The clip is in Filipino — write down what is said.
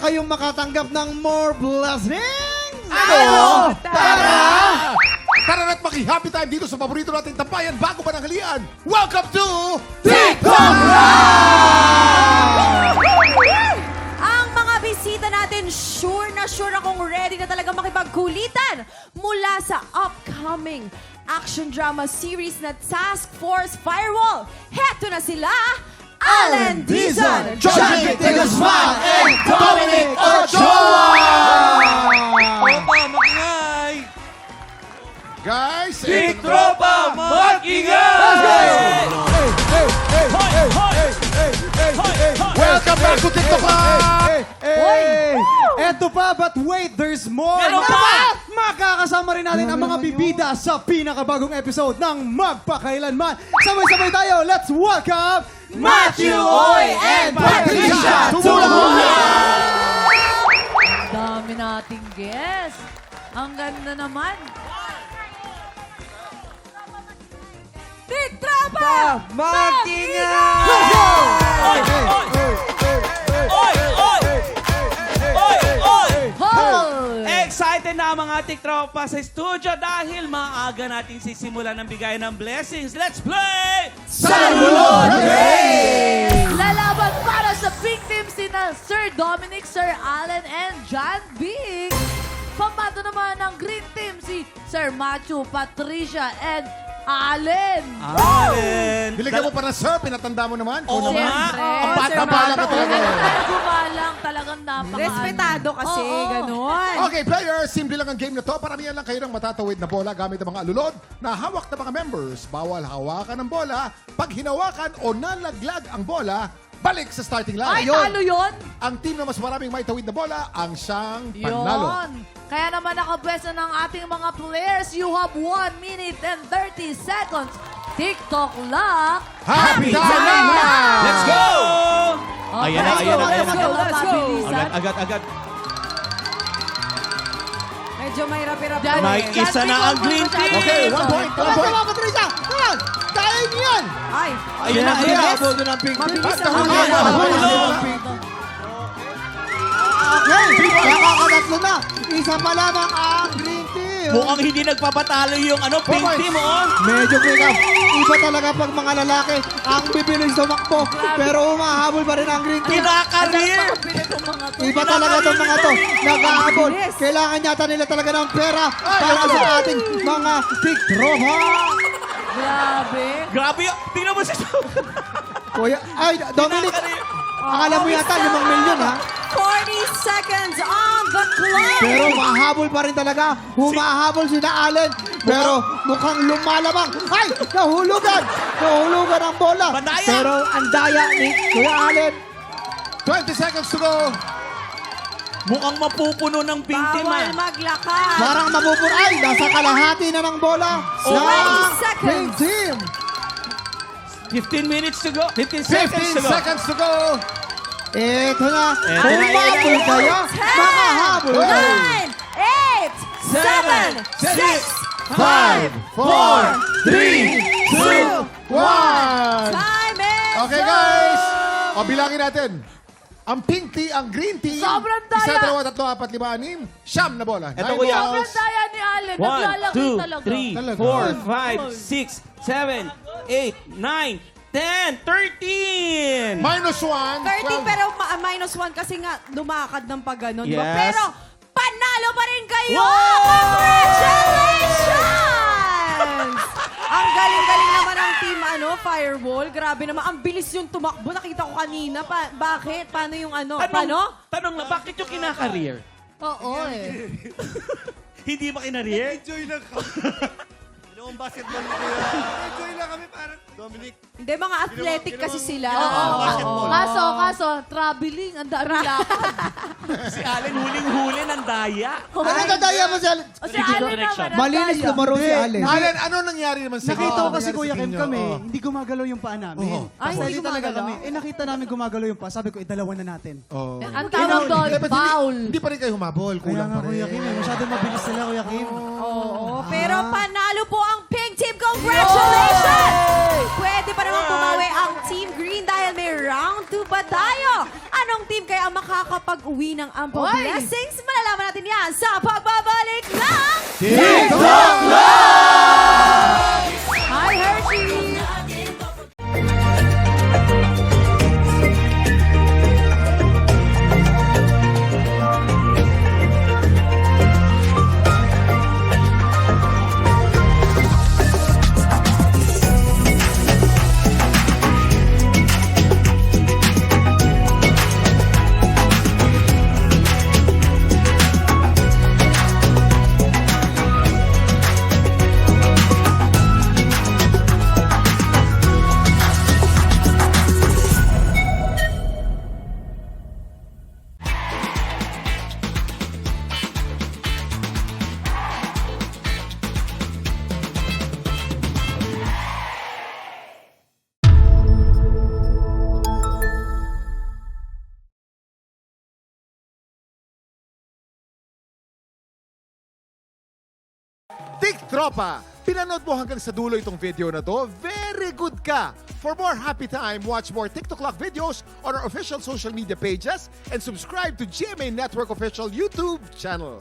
kayong makatanggap ng more blessings? Ano? Tara! Tara na't maki-happy time dito sa paborito nating tambayan bago pa ng halian. Welcome to TikTok Ang mga bisita natin, sure akong ready na talaga makipagkulitan mula sa upcoming action drama series na Task Force Firewall. Heto na sila, Allen Dizon, Johnny Tegasman, and Dominic Ochoa! Tropa, makingay! Guys, Big eto na- Tropa, makingay! Welcome back to TikTok Live! Eto pa, but wait, there's more! Meron pa! Makakasama rin natin ang mga bibida sa pinakabagong episode ng Magpakailanman. Sabay-sabay tayo, let's welcome Matthew Oy and Patricia Tulamuhan! Dami nating guest. Ang ganda naman. Big Tropa! Makingay! Let's go! Oy! Hoy! Excited na ang mga tiktropa sa studio dahil maaga natin sisimulan ng bigay ng blessings. Let's play! Salulod Race! Lalaban para sa Big Team sina Sir Dominic, Sir Allen, and John Big. Pambato naman ng Green Team si Sir Matthew, Patricia, and Allen. Allen! Biligyan mo pa na sir, pinatanda mo naman. Oo Ikaw naman. nga. Ang bata-bata ka talaga. Gumalang talagang napaka... Respetado kasi, Oo. ganon. Okay, players, simple lang ang game na to. Paramihan lang kayo ng matatawid na bola gamit ang mga alulod na hawak ng mga members. Bawal hawakan ng bola. Pag hinawakan o nalaglag ang bola, balik sa starting line. Ay, talo yun? Ang team na mas maraming may tawid na bola, ang siyang panalo. Yun. Kaya naman nakabwesa ng ating mga players. You have 1 minute and 30 seconds. TikTok lock. Happy time na! Let's go! Okay, Ayan na, ayan na, ayan na. Let's go. Agad. Medyo may rapi-rapi. Dyan. May Dyan, isa na Big ang One, green Big team. One. Okay, 1 point. Come on, Patricia! Come on! Kaya niyo yan! Ay, Ayun na, ayun na. Abol doon ang pink team. mabilis Basta naman. huli. Okay, nakakatatlo na. Isa pa lamang ang green team. Mukhang hindi nagpapatalo yung pink points. team, oh. Medyo break up. Iba talaga pag mga lalaki ang bibilis tumakbo. Pero umahabol pa rin ang green team. Kinakareer! Iba talaga itong mga to. Nag-ahabol. Kailangan yata nila talaga ng pera para sa ating mga tiktropa. Grabe. Grabe yun. Tingnan mo si Kuya, ay, Dominic, Kinakareer. akala mo yata 5 milyon ha? 40 seconds on the clock. Pero mahabol pa rin talaga. Humahabol si na Allen. Pero mukhang lumalabang. Ay! Nahulugan! Nahulugan ang bola. Bandaya! Pero ang daya ni Kuya Allen. 20 seconds to go. Mukhang mapupuno ng pink team, Bawal ah. maglakad. Parang mabubur. Ay! Nasa kalahati na ng bola. Oh, Sa 20 seconds. Green Team. 15 minutes to go. 15 15 seconds to go. seconds to go. Ito na. Eto na, Humabol kaya. Makahabol. 9, 8, 7, 6, 5, 4, 3, 2, 1. time is Okay, guys. O, bilangin natin. Ang pink tea, ang green tea. Sobrang daya. 1, 2, 3, 4, 5, 6, 7 na bola. Eto, 9 kuya. balls. Sobrang daya ni Allen. 1, Naglalagay 2, talaga. 3, Talaga. 4, 5, 6, 7, 8, 9, 10, 13! Minus 1. 30 pero minus 1 kasi nga lumakad ng pag-ganon. Yes. Pero panalo pa rin kayo! Wow! Congratulations! Ang galing-galing naman ng team Firewall. Grabe naman. Ang bilis yung tumakbo. Nakita ko kanina. Bakit? Paano yung Paano? Tanong na, bakit yung kinakareer? Oo eh. Hindi ba kinareer? Enjoy lang kami. Noong basketball ni Kuya. Enjoy lang kami parang Dominic. Hindi, mga athletic kasi sila. Oo. Kaso, traveling. Ang dami lakad. Si Allen huling-huli ng daya. Ano nadaya mo si Allen? O si Allen naman. ang Malinis daya. lumaro si Allen. Allen, ano nangyari naman sa Nakita ko kasi nangyari Kuya sa Kim inyo? kami, Oo. hindi gumagalaw yung paa namin. Ay, Steady hindi talaga gumagalaw? kami. Nakita namin gumagalaw yung paa. Sabi ko, dalawa na natin. Oo. Ang tawag doon, Hindi, ba't foul. Hindi pa rin kayo humabol. Kaya Kulang nga pa Kuya rin. Kim, masyadong mabilis sila Kuya Kim. Oo, pero panalo po ang Pink Team. Congratulations! Pwede pa naman pumawi ang Team Green dahil may round 2 pa tayo. Anong team kaya ang makakapag mag-uwi ng ample blessings? Malalaman natin yan sa pagbabalik ng TikTok Hi, Hershey! Tropa, pinanood mo hanggang sa dulo itong video na to? Very good ka! For more happy time, watch more TikTok Lock videos on our official social media pages and subscribe to GMA Network official YouTube channel.